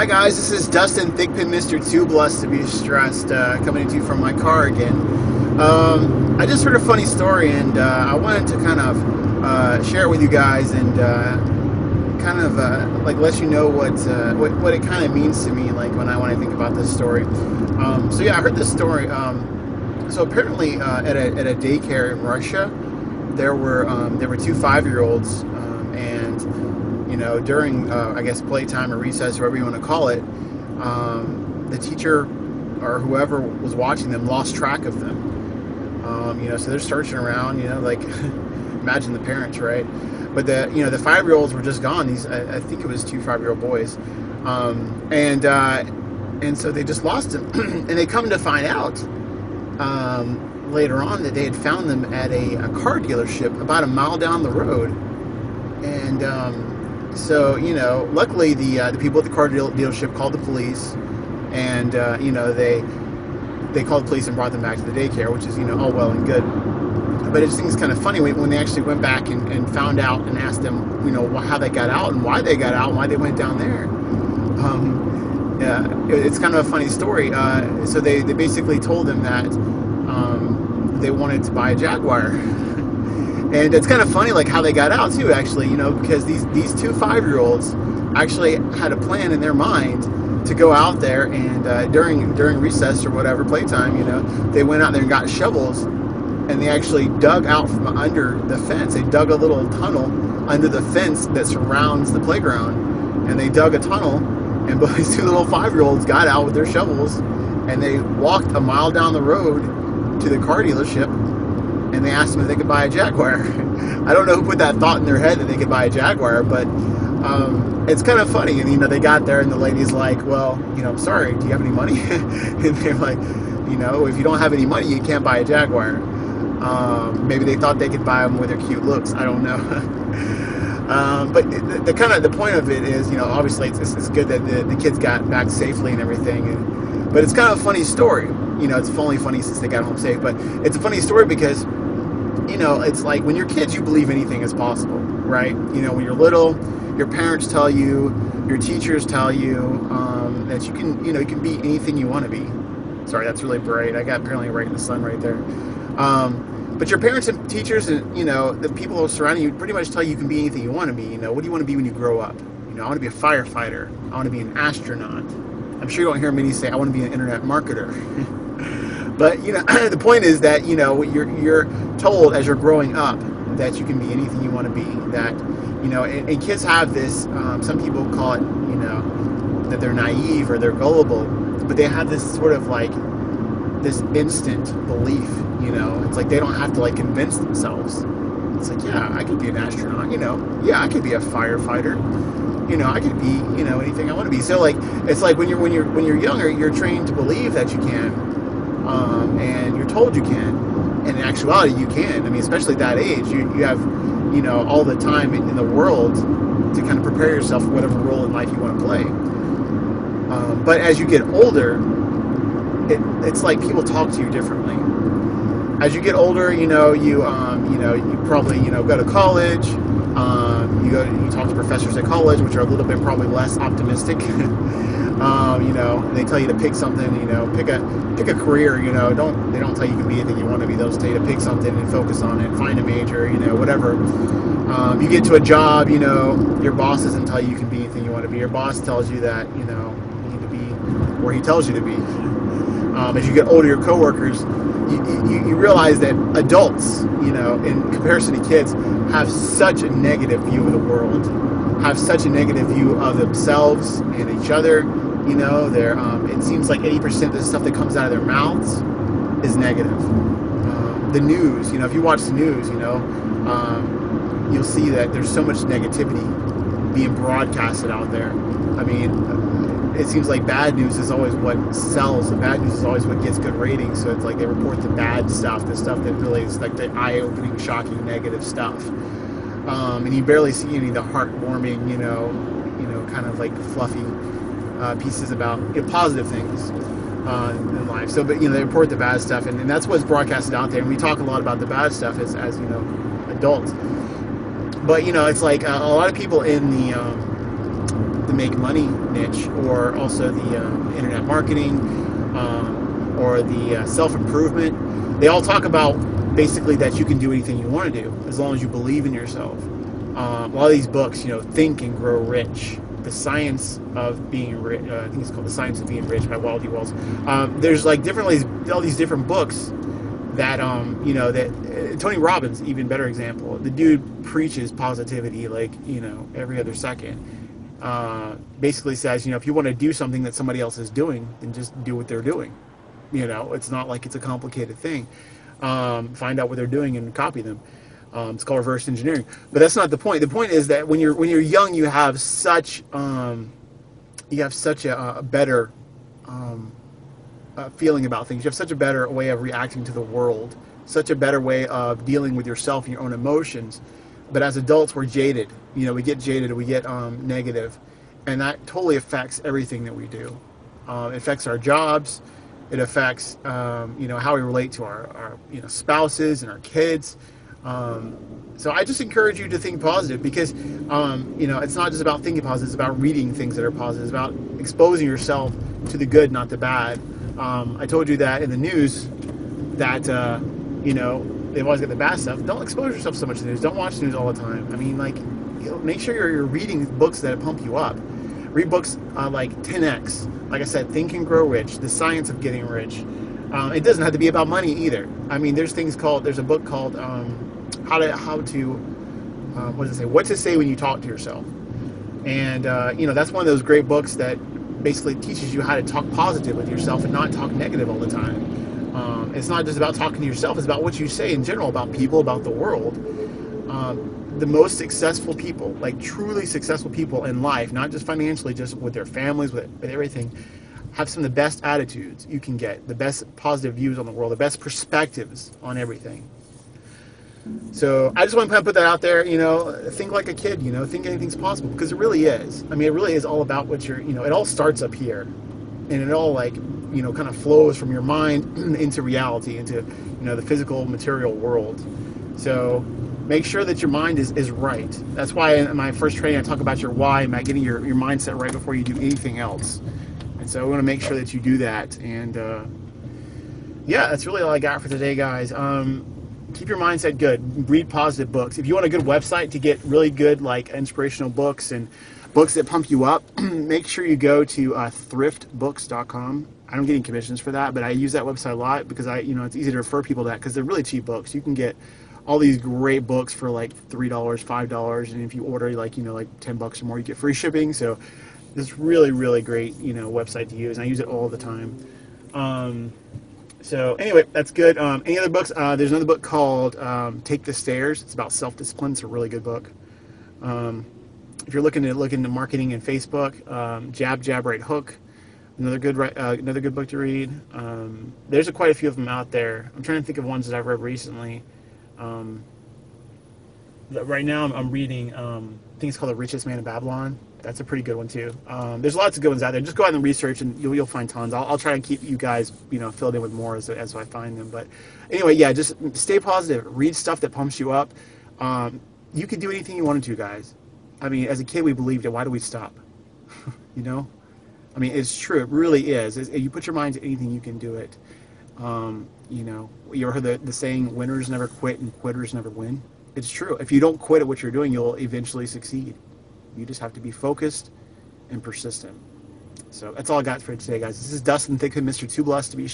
Hi guys, this is Dustin Thickpin, Mr. Too Blessed to be Stressed, coming to you from my car again. I just heard a funny story, and I wanted to kind of share it with you guys, and kind of like let you know what it kind of means to me, like when I think about this story. So yeah, I heard this story. So apparently, at a daycare in Russia, there were two 5-year-olds, and during I guess playtime or recess, or whatever you want to call it, the teacher or whoever was watching them lost track of them. So they're searching around, like imagine the parents, right? But the 5-year-olds were just gone. I think it was two 5-year-old boys, and so they just lost them, and they come to find out later on that they had found them at a car dealership about a mile down the road, and so luckily the people at the car dealership called the police, and they called the police and brought them back to the daycare, which is all well and good. But it just seems kind of funny when they actually went back and found out and asked them, how they got out and why they got out and why they went down there. It's kind of a funny story. So they basically told them that they wanted to buy a Jaguar. And it's kind of funny, like, how they got out, too, actually, because these two 5-year-olds actually had a plan in their mind to go out there, and during recess or whatever, playtime, they went out there and got shovels, and they actually dug out from under the fence. They dug a little tunnel under the fence that surrounds the playground, and they dug a tunnel, and these two little 5-year-olds got out with their shovels, and they walked a mile down the road to the car dealership, and they asked them if they could buy a Jaguar. I don't know who put that thought in their head that they could buy a Jaguar, but it's kind of funny. And they got there, and the lady's like, "Well, I'm sorry, do you have any money?" And they're like, "If you don't have any money, you can't buy a Jaguar." Maybe they thought they could buy them with their cute looks. I don't know. But the point of it is, obviously it's good that the kids got back safely and everything. But it's kind of a funny story. It's only funny since they got home safe. But it's a funny story because, it's like when you're kids, you believe anything is possible, right? When you're little, your parents tell you, your teachers tell you that you can, you can be anything you want to be. Sorry, that's really bright. I got apparently right in the sun right there. But your parents and teachers and, the people who are surrounding you pretty much tell you can be anything you want to be. What do you want to be when you grow up? I want to be a firefighter. I want to be an astronaut. I'm sure you don't hear many say, I want to be an internet marketer. But, the point is that, you're told as you're growing up that you can be anything you want to be. That, and kids have this, some people call it, that they're naive or they're gullible, but they have this sort of like, this instant belief, it's like they don't have to like convince themselves. It's like, yeah, I could be an astronaut, yeah, I could be a firefighter, I could be, anything I want to be. So like, it's like when you're younger, you're trained to believe that you can, and you're told you can, and in actuality you can. I mean, especially at that age, you have, all the time in the world to kind of prepare yourself for whatever role in life you want to play. But as you get older, it's like people talk to you differently. As you get older, you probably, go to college, you talk to professors at college, which are a little bit probably less optimistic. They tell you to pick something, pick a career, they don't tell you can be anything you want to be. They'll tell you to pick something and focus on it, find a major, whatever. You get to a job, your boss doesn't tell you can be anything you want to be. Your boss tells you that, you need to be where he tells you to be. As you get older, your coworkers, you realize that adults, in comparison to kids, have such a negative view of the world, have such a negative view of themselves and each other. It seems like 80% of the stuff that comes out of their mouths is negative. The news, if you watch the news, you'll see that there's so much negativity being broadcasted out there. I mean, it seems like bad news is always what sells. The bad news is always what gets good ratings. So it's like they report the bad stuff, the stuff that really is like the eye-opening, shocking, negative stuff. And you barely see any of the heartwarming, kind of like fluffy pieces about positive things in life. So, but they report the bad stuff, and that's what's broadcasted out there. And we talk a lot about the bad stuff as adults. But it's like a lot of people in the the make money niche, or also the internet marketing, or the self-improvement. They all talk about basically that you can do anything you want to do as long as you believe in yourself. A lot of these books, Think and Grow Rich, The Science of Being Rich, I think it's called The Science of Being Rich by Waldy Wells. There's like all these different books that, that Tony Robbins, even better example. The dude preaches positivity like, every other second. Basically says, if you want to do something that somebody else is doing, then just do what they're doing. It's not like it's a complicated thing. Find out what they're doing and copy them. It's called reverse engineering. But that's not the point. The point is that when you're young, you have such a better feeling about things. You have such a better way of reacting to the world, such a better way of dealing with yourself and your own emotions. But as adults, we're jaded. We get jaded, we get negative, and that totally affects everything that we do. It affects our jobs. It affects how we relate to our spouses and our kids. So I just encourage you to think positive, because it's not just about thinking positive. It's about reading things that are positive. It's about exposing yourself to the good, not the bad. I told you that in the news that they've always got the bad stuff. Don't expose yourself so much to the news. Don't watch the news all the time. I mean, make sure you're reading books that pump you up. Read books like 10X. Like I said, Think and Grow Rich, The Science of Getting Rich. It doesn't have to be about money either. I mean, there's a book called What to Say When You Talk to Yourself. And, that's one of those great books that basically teaches you how to talk positive with yourself and not talk negative all the time. It's not just about talking to yourself. It's about what you say in general, about people, about the world. The most successful people, like truly successful people in life, not just financially, just with their families, with everything, have some of the best attitudes you can get, the best positive views on the world, the best perspectives on everything. So I just want to put that out there, think like a kid, think anything's possible, because it really is. I mean, it really is all about what it all starts up here, and it all kind of flows from your mind into reality, into, the physical material world. So make sure that your mind is right. That's why in my first training I talk about your why, about getting your mindset right before you do anything else. And so I want to make sure that you do that. And that's really all I got for today, guys. Keep your mindset good. Read positive books. If you want a good website to get really good, inspirational books and books that pump you up, make sure you go to thriftbooks.com. I don't get any commissions for that, but I use that website a lot because it's easy to refer people to that, because they're really cheap books. You can get all these great books for $3, $5, and if you order $10 or more, you get free shipping. So it's really, really great, website to use. And I use it all the time. So anyway, that's good. Any other books? There's another book called Take the Stairs. It's about self-discipline. It's a really good book. If you're looking into marketing in Facebook, Jab, Right Hook. Another good book to read. There's quite a few of them out there. I'm trying to think of ones that I've read recently. Right now I'm reading, I think it's called The Richest Man in Babylon. That's a pretty good one too. There's lots of good ones out there. Just go out and research, and you'll find tons. I'll try and keep you guys, filled in with more as I find them. But anyway, just stay positive. Read stuff that pumps you up. You can do anything you wanted to, guys. I mean, as a kid, we believed it. Why do we stop? I mean, it's true. It really is. You put your mind to anything, you can do it. You ever heard the saying, winners never quit and quitters never win? It's true. If you don't quit at what you're doing, you'll eventually succeed. You just have to be focused and persistent. So that's all I got for today, guys. This is Dustin Thickman, Mr. Too Blessed to Be